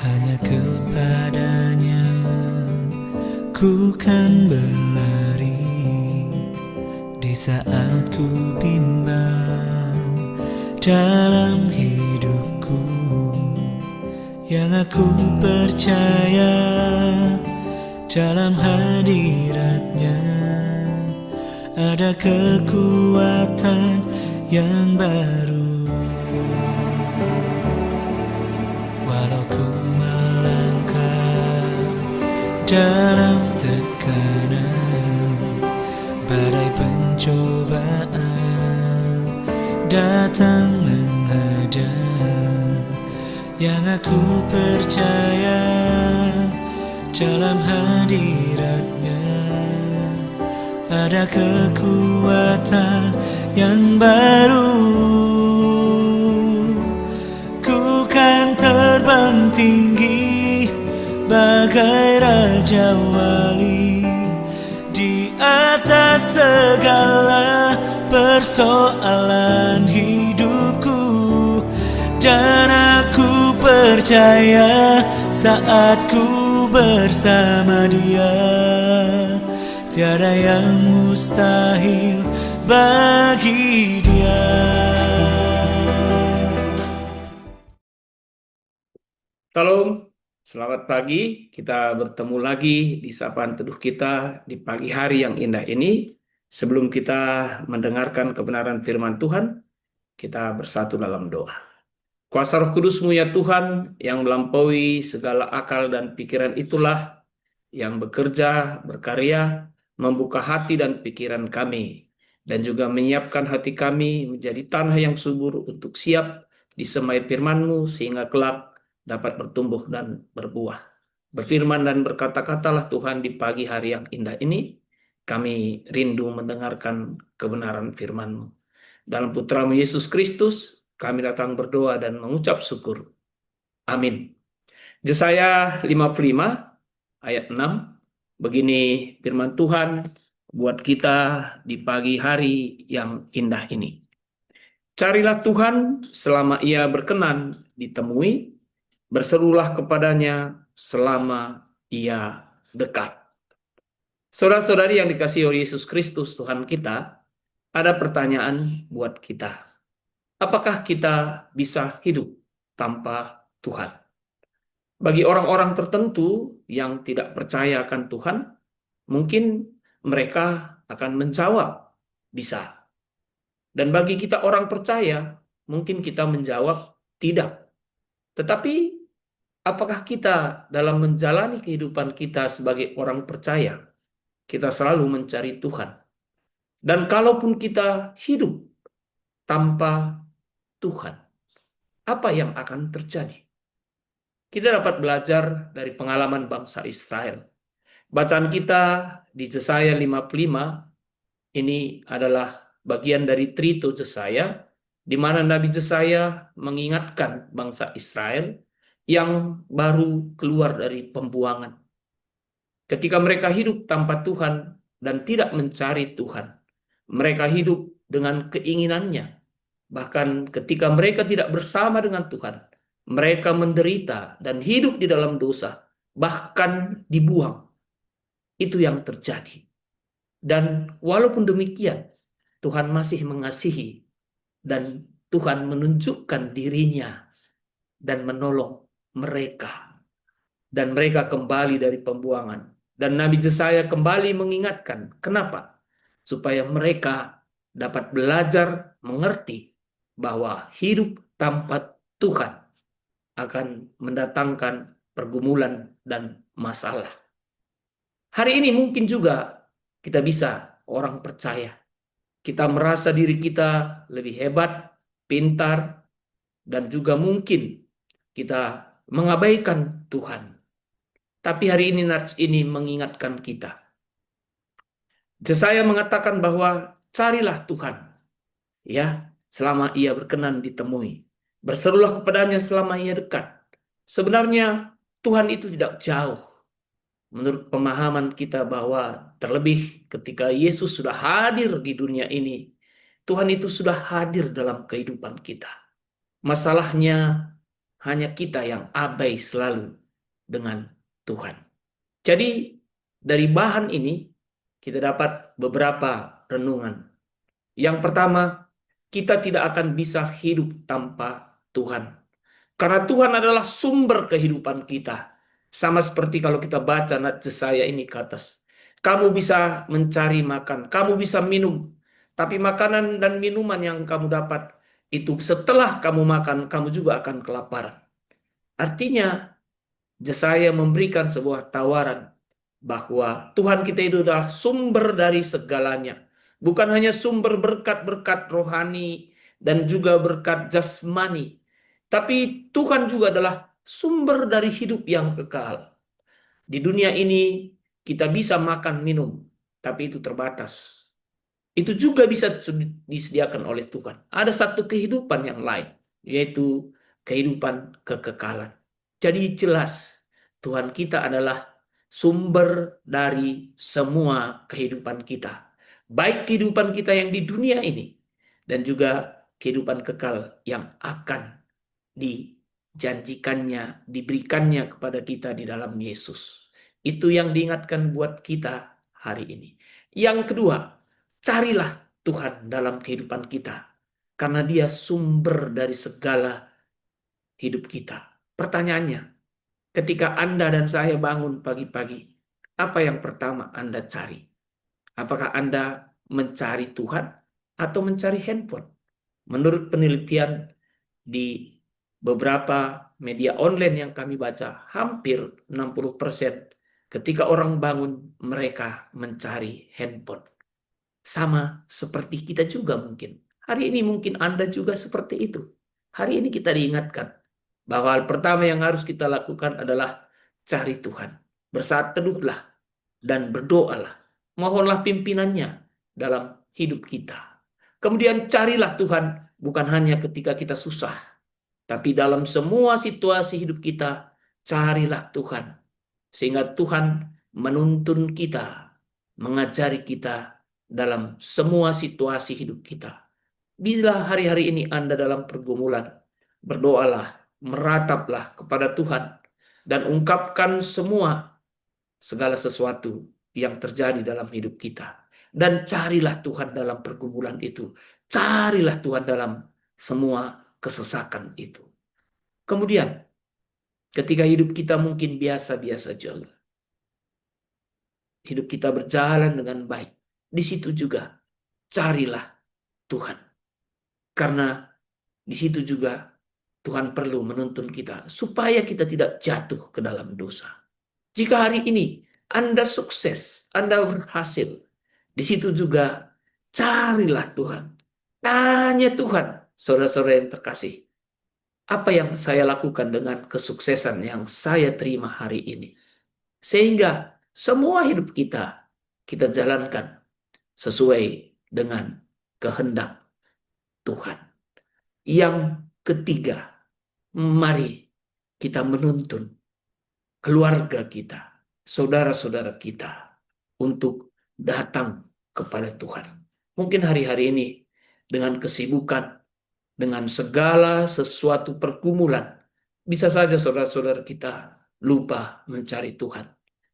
Hanya kepadanya ku kan berlari di saat ku bimbang dalam hidupku. Yang aku percaya dalam hadiratnya ada kekuatan yang baru. Walau ku melangkah dalam tekanan, badai pencobaan datang menghadang, yang aku percaya dalam hadiratnya ada kekuatan yang baru. Ku kan terbang tinggi bagai raja wali di atas segala persoalan hidupku. Dan aku percaya saat ku bersama Dia, tiada yang mustahil bagi Dia. Salam, selamat pagi. Kita bertemu lagi di sapaan teduh kita di pagi hari yang indah ini. Sebelum kita mendengarkan kebenaran firman Tuhan, kita bersatu dalam doa. Kuasa Roh Kudus-Mu ya Tuhan, yang melampaui segala akal dan pikiran itulah yang bekerja, berkarya, membuka hati dan pikiran kami, dan juga menyiapkan hati kami menjadi tanah yang subur untuk siap disemai firman-Mu, sehingga kelak dapat bertumbuh dan berbuah. Berfirman dan berkata-katalah Tuhan di pagi hari yang indah ini, kami rindu mendengarkan kebenaran firman-Mu. Dalam Putra-Mu Yesus Kristus, kami datang berdoa dan mengucap syukur. Amin. Yesaya 55 ayat 6. Begini firman Tuhan buat kita di pagi hari yang indah ini. Carilah Tuhan selama Ia berkenan ditemui, berserulah kepadanya selama Ia dekat. Saudara-saudari yang dikasihi oleh Yesus Kristus Tuhan kita, ada pertanyaan buat kita. Apakah kita bisa hidup tanpa Tuhan? Bagi orang-orang tertentu yang tidak percaya akan Tuhan, mungkin mereka akan menjawab bisa. Dan bagi kita orang percaya, mungkin kita menjawab tidak. Tetapi apakah kita dalam menjalani kehidupan kita sebagai orang percaya, kita selalu mencari Tuhan? Dan kalaupun kita hidup tanpa Tuhan, apa yang akan terjadi? Kita dapat belajar dari pengalaman bangsa Israel. Bacaan kita di Yesaya 55 ini adalah bagian dari Trito Yesaya, di mana Nabi Yesaya mengingatkan bangsa Israel yang baru keluar dari pembuangan. Ketika mereka hidup tanpa Tuhan dan tidak mencari Tuhan, mereka hidup dengan keinginannya. Bahkan ketika mereka tidak bersama dengan Tuhan, mereka menderita dan hidup di dalam dosa, bahkan dibuang. Itu yang terjadi. Dan walaupun demikian, Tuhan masih mengasihi dan Tuhan menunjukkan dirinya dan menolong mereka. Dan mereka kembali dari pembuangan. Dan Nabi Yesaya kembali mengingatkan, kenapa? Supaya mereka dapat belajar mengerti bahwa hidup tanpa Tuhan akan mendatangkan pergumulan dan masalah. Hari ini mungkin juga kita bisa orang percaya. Kita merasa diri kita lebih hebat, pintar, dan juga mungkin kita mengabaikan Tuhan. Tapi hari ini nats ini mengingatkan kita. Yesaya mengatakan bahwa carilah Tuhan, ya, selama Ia berkenan ditemui. Berserulah kepadanya selama Ia dekat. Sebenarnya Tuhan itu tidak jauh. Menurut pemahaman kita bahwa terlebih ketika Yesus sudah hadir di dunia ini, Tuhan itu sudah hadir dalam kehidupan kita. Masalahnya hanya kita yang abai selalu dengan Tuhan. Jadi dari bahan ini kita dapat beberapa renungan. Yang pertama, kita tidak akan bisa hidup tanpa Tuhan. Karena Tuhan adalah sumber kehidupan kita. Sama seperti kalau kita baca nat Yesaya ini ke atas. Kamu bisa mencari makan, kamu bisa minum. Tapi makanan dan minuman yang kamu dapat itu setelah kamu makan, kamu juga akan kelaparan. Artinya, Yesaya memberikan sebuah tawaran bahwa Tuhan kita itu adalah sumber dari segalanya. Bukan hanya sumber berkat-berkat rohani dan juga berkat jasmani, tapi Tuhan juga adalah sumber dari hidup yang kekal. Di dunia ini kita bisa makan minum, tapi itu terbatas. Itu juga bisa disediakan oleh Tuhan. Ada satu kehidupan yang lain, yaitu kehidupan kekekalan. Jadi jelas Tuhan kita adalah sumber dari semua kehidupan kita. Baik kehidupan kita yang di dunia ini dan juga kehidupan kekal yang akan dijanjikannya, diberikannya kepada kita di dalam Yesus. Itu yang diingatkan buat kita hari ini. Yang kedua, carilah Tuhan dalam kehidupan kita. Karena dia sumber dari segala hidup kita. Pertanyaannya, ketika Anda dan saya bangun pagi-pagi, apa yang pertama Anda cari? Apakah Anda mencari Tuhan atau mencari handphone? Menurut penelitian di beberapa media online yang kami baca, hampir 60% ketika orang bangun, mereka mencari handphone. Sama seperti kita juga mungkin. Hari ini mungkin Anda juga seperti itu. Hari ini kita diingatkan bahwa hal pertama yang harus kita lakukan adalah cari Tuhan. Bersaat teduhlah dan berdoalah. Mohonlah pimpinannya dalam hidup kita. Kemudian carilah Tuhan bukan hanya ketika kita susah, tapi dalam semua situasi hidup kita, carilah Tuhan. Sehingga Tuhan menuntun kita, mengajari kita dalam semua situasi hidup kita. Bila hari-hari ini Anda dalam pergumulan, berdoalah, merataplah kepada Tuhan, dan ungkapkan segala sesuatu yang terjadi dalam hidup kita. Dan carilah Tuhan dalam pergumulan itu. Carilah Tuhan dalam semua kesesakan itu. Kemudian, ketika hidup kita mungkin biasa-biasa saja, hidup kita berjalan dengan baik, di situ juga carilah Tuhan. Karena di situ juga Tuhan perlu menuntun kita supaya kita tidak jatuh ke dalam dosa. Jika hari ini Anda sukses, Anda berhasil, di situ juga carilah Tuhan. Tanya Tuhan, saudara-saudara yang terkasih, apa yang saya lakukan dengan kesuksesan yang saya terima hari ini? Sehingga semua hidup kita jalankan sesuai dengan kehendak Tuhan. Yang ketiga, mari kita menuntun keluarga kita, saudara-saudara kita untuk datang kepada Tuhan. Mungkin hari-hari ini dengan kesibukan, dengan segala sesuatu pergumulan, bisa saja saudara-saudara kita lupa mencari Tuhan.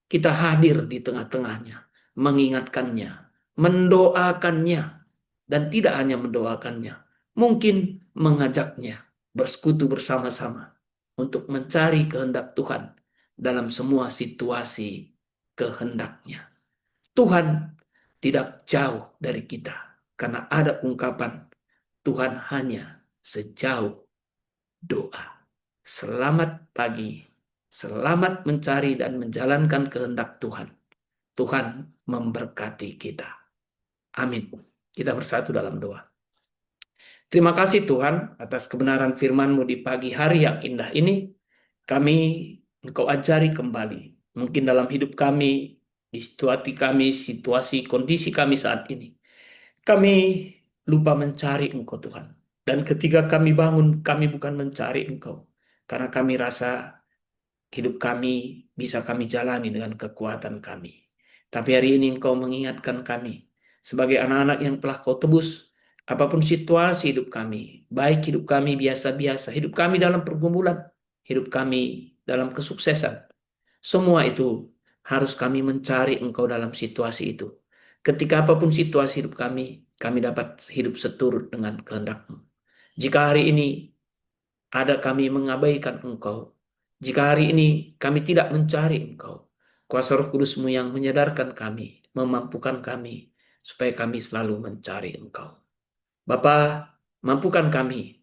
Kita hadir di tengah-tengahnya, mengingatkannya, mendoakannya, dan tidak hanya mendoakannya, mungkin mengajaknya bersekutu bersama-sama untuk mencari kehendak Tuhan dalam semua situasi kehendaknya. Tuhan tidak jauh dari kita, karena ada ungkapan Tuhan hanya sejauh doa. Selamat pagi, selamat mencari dan menjalankan kehendak Tuhan. Tuhan memberkati kita. Amin. Kita bersatu dalam doa. Terima kasih Tuhan atas kebenaran firman-Mu di pagi hari yang indah ini. Engkau ajari kembali. Mungkin dalam hidup kami, di situasi kondisi kami saat ini. Kami lupa mencari Engkau Tuhan. Dan ketika kami bangun, kami bukan mencari Engkau. Karena kami rasa hidup kami bisa kami jalani dengan kekuatan kami. Tapi hari ini Engkau mengingatkan kami sebagai anak-anak yang telah Kau tebus, apapun situasi hidup kami, baik hidup kami biasa-biasa, hidup kami dalam pergumulan, hidup kami dalam kesuksesan. Semua itu harus kami mencari Engkau dalam situasi itu. Ketika apapun situasi hidup kami dapat hidup seturut dengan kehendak-Mu. Jika hari ini ada kami mengabaikan Engkau, jika hari ini kami tidak mencari Engkau, kuasa Roh Kudus-Mu yang menyadarkan kami, memampukan kami, supaya kami selalu mencari Engkau. Bapa, mampukan kami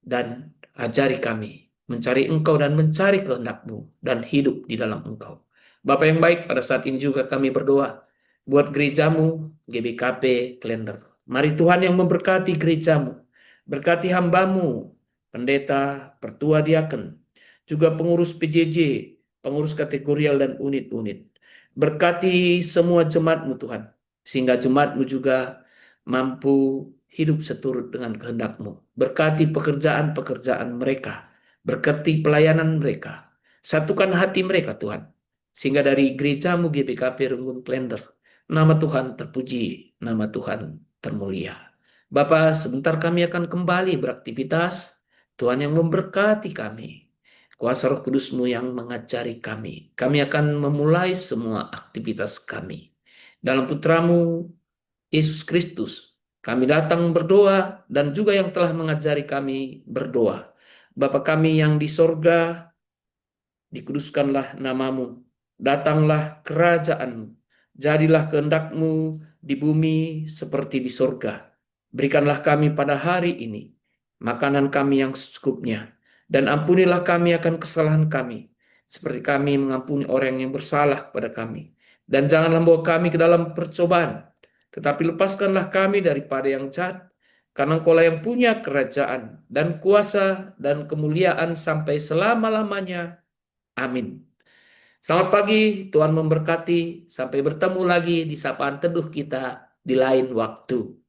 dan ajari kami mencari Engkau dan mencari kehendak-Mu dan hidup di dalam Engkau. Bapa yang baik, pada saat ini juga kami berdoa buat gerejamu, GBKP Klender. Mari Tuhan yang memberkati gerejamu, berkati hambamu, pendeta, pertua diaken, juga pengurus PJJ, pengurus kategorial dan unit-unit. Berkati semua jemaat-Mu Tuhan, sehingga jemaat-Mu juga mampu hidup seturut dengan kehendak-Mu. Berkati pekerjaan-pekerjaan mereka, berkati pelayanan mereka. Satukan hati mereka Tuhan, sehingga dari gerejamu GBKP Renggun Klender, nama Tuhan terpuji, nama Tuhan termulia. Bapa, sebentar kami akan kembali beraktivitas. Tuhan yang memberkati kami. Kuasa Roh Kudus-Mu yang mengajari kami. Kami akan memulai semua aktivitas kami. Dalam putramu, Yesus Kristus, kami datang berdoa dan juga yang telah mengajari kami berdoa. Bapa kami yang di sorga, dikuduskanlah namamu, datanglah kerajaanmu, jadilah kehendak-Mu di bumi seperti di sorga. Berikanlah kami pada hari ini makanan kami yang secukupnya, dan ampunilah kami akan kesalahan kami, seperti kami mengampuni orang yang bersalah kepada kami. Dan janganlah membawa kami ke dalam percobaan, tetapi lepaskanlah kami daripada yang jahat, karena Engkaulah yang punya kerajaan dan kuasa dan kemuliaan sampai selama-lamanya. Amin. Selamat pagi, Tuhan memberkati. Sampai bertemu lagi di sapaan teduh kita di lain waktu.